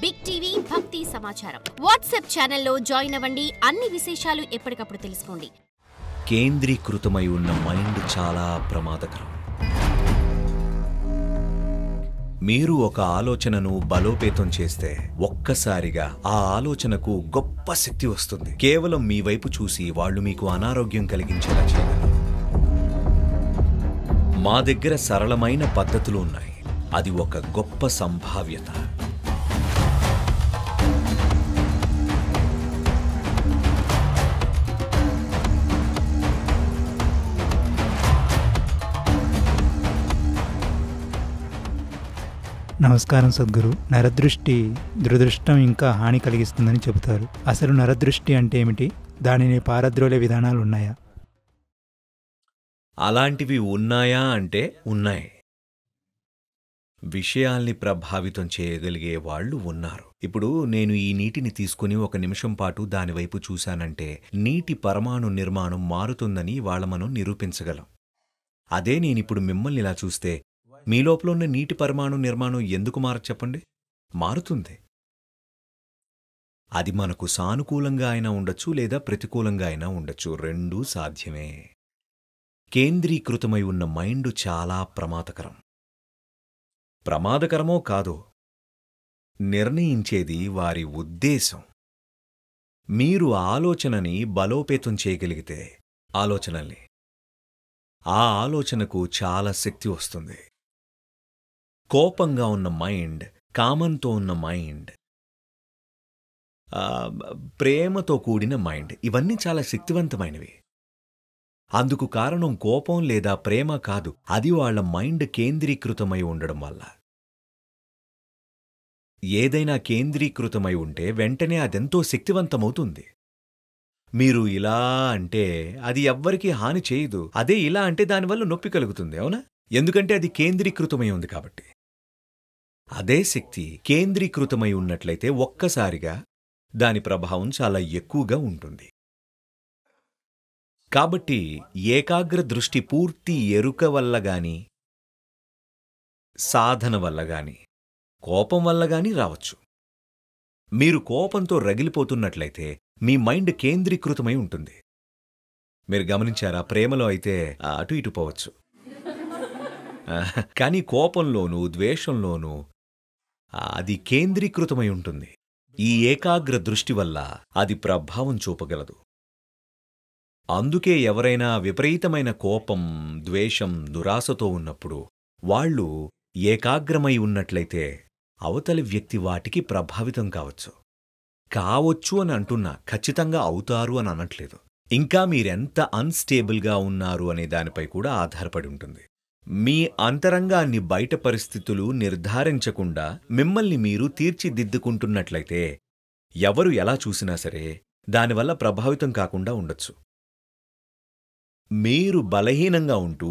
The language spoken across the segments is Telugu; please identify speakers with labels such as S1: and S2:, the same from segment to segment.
S1: బిగ్ టీవీ భక్తి సమాచారం వాట్సాప్ ఛానల్లో జాయిన్ అవ్వండి. అన్ని విశేషాలు ఎప్పటికప్పుడు తెలుసుకోండి.
S2: కేంద్రీకృతమై ఉన్న మైండ్ చాలా ప్రమాదకరం. మీరు ఒక ఆలోచనను బలోపేతం చేస్తే ఒక్కసారిగా ఆ ఆలోచనకు గొప్ప శక్తి వస్తుంది. కేవలం మీ వైపు చూసి వాళ్ళు మీకు అనారోగ్యం కలిగించేలా చేయగలరు. మా దగ్గర సరళమైన పద్ధతులు ఉన్నాయి. అది ఒక గొప్ప సంభావ్యత.
S3: నమస్కారం సద్గురు. నరదృష్టి దురదృష్టం ఇంకా హాని కలిగిస్తుందని చెబుతారు. అసలు నరదృష్టి అంటే ఏమిటి? దానిని పారద్రోలే విధానాలు ఉన్నాయా?
S2: అలాంటివి ఉన్నాయా అంటే ఉన్నాయి. విషయాల్ని ప్రభావితం చేయగలిగే వాళ్ళు ఉన్నారు. ఇప్పుడు నేను ఈ నీటిని తీసుకుని 1 నిమిషం పాటు దానివైపు చూశానంటే నీటి పరమాణు నిర్మాణం మారుతుందని వాళ్ళ మనం నిరూపించగలం. అదే నేనిప్పుడు మిమ్మల్ని ఇలా చూస్తే మీ లోపల ఉన్న నీటి పరమాణు నిర్మాణం ఎందుకు మారదు చెప్పండి? మారుతుంది. అది మనకు సానుకూలంగా అయినా ఉండొచ్చు, లేదా ప్రతికూలంగా అయినా ఉండొచ్చు. రెండూ సాధ్యమే. కేంద్రీకృతమై ఉన్న మైండు చాలా ప్రమాదకరం. ప్రమాదకరమో కాదో నిర్ణయించేది వారి ఉద్దేశం. మీరు ఆలోచనని బలోపేతం చేయగలిగితే ఆలోచనల్ని, ఆ ఆలోచనకు చాలా శక్తి వస్తుంది. కోపంగా ఉన్న మైండ్, కామంతో ఉన్న మైండ్, ప్రేమతో కూడిన మైండ్, ఇవన్నీ చాలా శక్తివంతమైనవి. అందుకు కారణం కోపం లేదా ప్రేమ కాదు, అది వాళ్ల మైండ్ కేంద్రీకృతమై ఉండడం వల్ల. ఏదైనా కేంద్రీకృతమై ఉంటే వెంటనే అదెంతో శక్తివంతమవుతుంది. మీరు ఇలా అంటే అది ఎవ్వరికీ హాని చేయదు. అదే ఇలా అంటే దానివల్ల నొప్పి కలుగుతుంది, అవునా? ఎందుకంటే అది కేంద్రీకృతమై ఉంది కాబట్టి. అదే శక్తి కేంద్రీకృతమై ఉన్నట్లయితే ఒక్కసారిగా దాని ప్రభావం చాలా ఎక్కువగా ఉంటుంది. కాబట్టి ఏకాగ్ర దృష్టి పూర్తి ఎరుక వల్ల గాని, సాధన వల్ల గాని, కోపం వల్ల గాని రావచ్చు. మీరు కోపంతో రగిలిపోతున్నట్లయితే మీ మైండ్ కేంద్రీకృతమై ఉంటుంది. మీరు గమనించారా? ప్రేమలో అయితే అటు ఇటు పోవచ్చు, కానీ కోపంలోనూ ద్వేషంలోనూ అది కేంద్రీకృతమై ఉంటుంది. ఈ ఏకాగ్ర దృష్టి వల్ల అది ప్రభావం చూపగలదు. అందుకే ఎవరైనా విపరీతమైన కోపం, ద్వేషం, దురాశతో ఉన్నప్పుడు వాళ్ళు ఏకాగ్రమై ఉన్నట్లయితే అవతలి వ్యక్తి వాటికి ప్రభావితం కావచ్చు అని అంటున్నా, ఖచ్చితంగా అవుతారు అని అనట్లేదు. ఇంకా మీరెంత అన్స్టేబుల్గా ఉన్నారు అనే దానిపై కూడా ఆధారపడి ఉంటుంది. మీ అంతరంగాన్ని బయట పరిస్థితులు నిర్ధారించకుండా మిమ్మల్ని మీరు తీర్చిదిద్దుకుంటున్నట్లయితే ఎవరు ఎలా చూసినా సరే దానివల్ల ప్రభావితం కాకుండా ఉండొచ్చు. మీరు బలహీనంగా ఉంటూ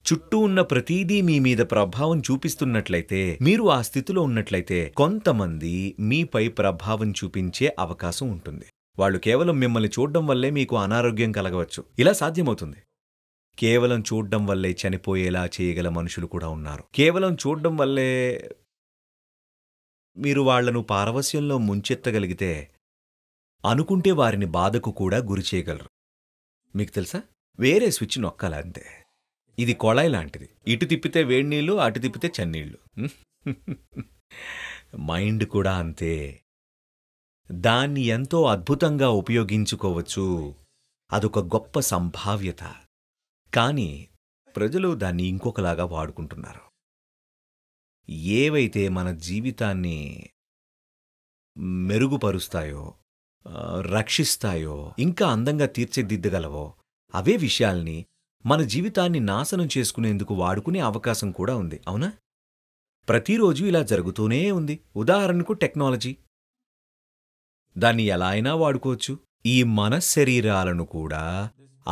S2: చుట్టూ ఉన్న ప్రతీదీ మీ మీద ప్రభావం చూపిస్తున్నట్లయితే, మీరు ఆ స్థితిలో ఉన్నట్లయితే కొంతమంది మీపై ప్రభావం చూపించే అవకాశం ఉంటుంది. వాళ్ళు కేవలం మిమ్మల్ని చూడ్డం వల్లే మీకు అనారోగ్యం కలగవచ్చు. ఇలా సాధ్యమవుతుంది. కేవలం చూడ్డం వల్లే చనిపోయేలా చేయగల మనుషులు కూడా ఉన్నారు. కేవలం చూడ్డం వల్లే మీరు వాళ్లను పారవస్యంలో ముంచెత్తగలిగితే అనుకుంటే వారిని బాధకు కూడా గురిచేయగలరు. మీకు తెలుసా? వేరే స్విచ్ నొక్కాలంతే. ఇది కొళాయి లాంటిది. ఇటు తిప్పితే వేడినీళ్ళు, అటు తిప్పితే చన్నీళ్ళు. మైండ్ కూడా అంతే. దాన్ని ఎంతో అద్భుతంగా ఉపయోగించుకోవచ్చు. అదొక గొప్ప సంభావ్యత. కానీ ప్రజలు దాన్ని ఇంకొకలాగా వాడుకుంటున్నారు. ఏవైతే మన జీవితాన్ని మెరుగుపరుస్తాయో, రక్షిస్తాయో, ఇంకా అందంగా తీర్చిదిద్దగలవో అవే విషయాల్ని మన జీవితాన్ని నాశనం చేసుకునేందుకు వాడుకునే అవకాశం కూడా ఉంది, అవునా? ప్రతిరోజు ఇలా జరుగుతూనే ఉంది. ఉదాహరణకు టెక్నాలజీ. దాన్ని ఎలా అయినా వాడుకోవచ్చు. ఈ మనశ్శరీరాలను కూడా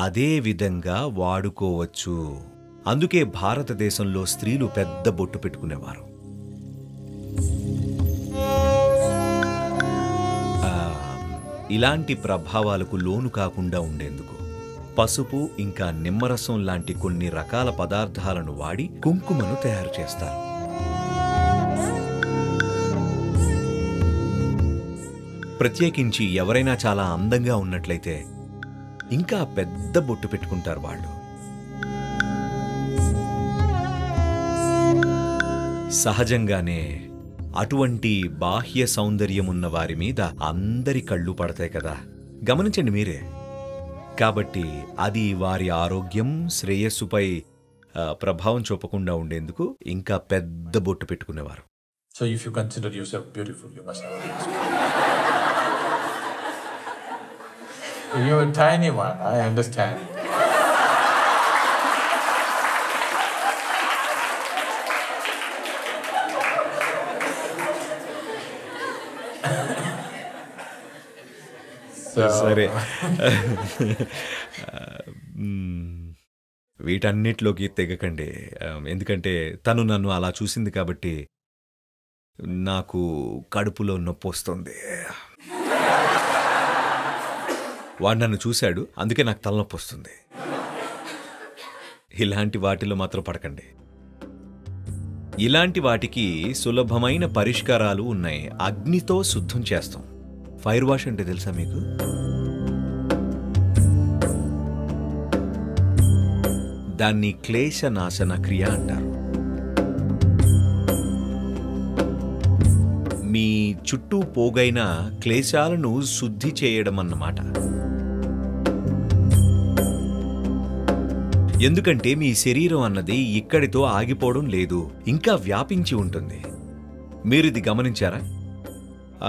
S2: అదే విధంగా వాడుకోవచ్చు. అందుకే భారతదేశంలో స్త్రీలు పెద్ద బొట్టు పెట్టుకునేవారు. ఇలాంటి ప్రభావాలకు లోను కాకుండా ఉండేందుకు పసుపు ఇంకా నిమ్మరసం లాంటి కొన్ని రకాల పదార్థాలను వాడి కుంకుమను తయారు చేస్తారు. ప్రత్యేకించి ఎవరైనా చాలా అందంగా ఉన్నట్లయితే ఇంకా పెద్ద బొట్టు పెట్టుకుంటారు వాళ్ళు. సహజంగానే అటువంటి బాహ్య సౌందర్యమున్న వారి మీద అందరి కళ్ళు పడతాయి కదా, గమనించండి మీరే. కాబట్టి అది వారి ఆరోగ్యం, శ్రేయస్సుపై ప్రభావం చూపకుండా ఉండేందుకు ఇంకా పెద్ద బొట్టు పెట్టుకునేవారు.
S4: So if you consider yourself beautiful, you must have this. You're a tiny one, I understand.
S2: సరే, వీటన్నిటిలోకి తెగకండి. ఎందుకంటే తను నన్ను అలా చూసింది కాబట్టి నాకు కడుపులో నొప్పి వస్తుంది. వాడు నన్ను చూశాడు, అందుకే నాకు తలనొప్పి వస్తుంది. ఇలాంటి వాటిలో మాత్రం పడకండి. ఇలాంటి వాటికి సులభమైన పరిష్కారాలు ఉన్నాయి. అగ్నితో శుద్ధం చేస్తాం. ఫైర్ వాష్ అంటే తెలుసా మీకు? దాన్ని క్లేశనాశన క్రియ అంటారు. మీ చుట్టూ పోగైన క్లేశాలను శుద్ధి చేయడం అన్నమాట. ఎందుకంటే మీ శరీరం అన్నది ఇక్కడితో ఆగిపోవడం లేదు, ఇంకా వ్యాపించి ఉంటుంది. మీరిది గమనించారా?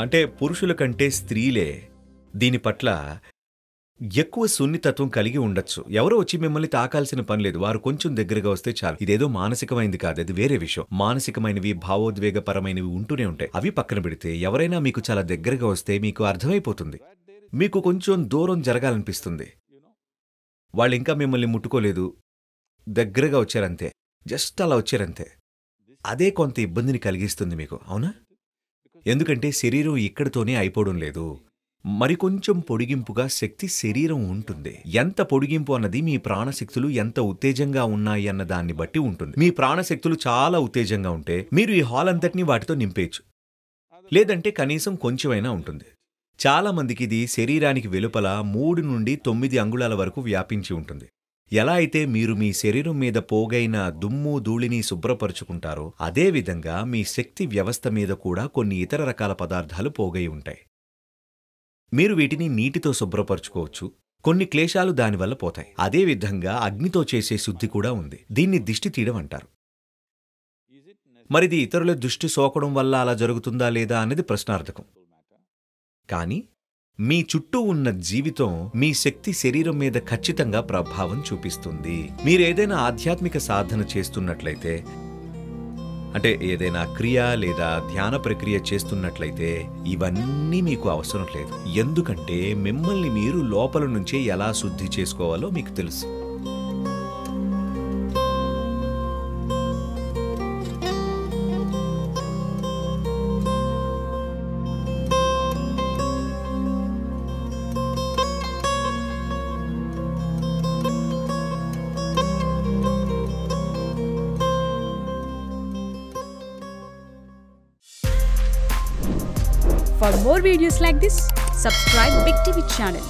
S2: అంటే పురుషుల కంటే స్త్రీలే దీని పట్ల ఎక్కువ సున్నితత్వం కలిగి ఉండొచ్చు. ఎవరో వచ్చి మిమ్మల్ని తాకాల్సిన పని లేదు, వారు కొంచెం దగ్గరగా వస్తే చాలు. ఇదేదో మానసికమైనది కాదు, అది వేరే విషయం. మానసికమైనవి, భావోద్వేగపరమైనవి ఉంటూనే ఉంటాయి. అవి పక్కన పెడితే ఎవరైనా మీకు చాలా దగ్గరగా వస్తే మీకు అర్థమైపోతుంది, మీకు కొంచెం దూరం జరగాలనిపిస్తుంది. వాళ్ళు ఇంకా మిమ్మల్ని ముట్టుకోలేదు, దగ్గరగా వచ్చారంతే, జస్ట్ అలా వచ్చారంతే. అదే కొంత ఇబ్బందిని కలిగిస్తుంది మీకు, అవునా? ఎందుకంటే శరీరం ఇక్కడితోనే అయిపోవడం లేదు, మరికొంచెం పొడిగింపుగా శక్తి శరీరం ఉంటుంది. ఎంత పొడిగింపు అన్నది మీ ప్రాణశక్తులు ఎంత ఉత్తేజంగా ఉన్నాయి అన్న దాన్ని బట్టి ఉంటుంది. మీ ప్రాణశక్తులు చాలా ఉత్తేజంగా ఉంటే మీరు ఈ హాల్ అంతటినీ వాటితో నింపేయచ్చు, లేదంటే కనీసం కొంచెమైనా ఉంటుంది. చాలా మందికి ఇది శరీరానికి వెలుపల 3 నుండి 9 అంగుళాల వరకు వ్యాపించి ఉంటుంది. ఎలా అయితే మీరు మీ శరీరం మీద పోగైన దుమ్ము ధూళిని శుభ్రపరుచుకుంటారో అదేవిధంగా మీ శక్తి వ్యవస్థ మీద కూడా కొన్ని ఇతర రకాల పదార్థాలు పోగై ఉంటాయి. మీరు వీటిని నీటితో శుభ్రపరుచుకోవచ్చు, కొన్ని క్లేశాలు దానివల్ల పోతాయి. అదేవిధంగా అగ్నితో చేసే శుద్ధి కూడా ఉంది, దీన్ని దిష్టి తీయడం అంటారు. మరిది ఇతరుల దృష్టి సోకడం వల్ల అలా జరుగుతుందా లేదా అనేది ప్రశ్నార్థకం. కానీ మీ చుట్టూ ఉన్న జీవితం మీ శక్తి శరీరం మీద ఖచ్చితంగా ప్రభావం చూపిస్తుంది. మీరేదైనా ఆధ్యాత్మిక సాధన చేస్తున్నట్లయితే, అంటే ఏదైనా క్రియ లేదా ధ్యాన ప్రక్రియ చేస్తున్నట్లయితే ఇవన్నీ మీకు అవసరం లేదు. ఎందుకంటే మిమ్మల్ని మీరు లోపల నుంచే ఎలా శుద్ధి చేసుకోవాలో మీకు తెలుసు.
S5: For more videos like this, subscribe Big TV channel.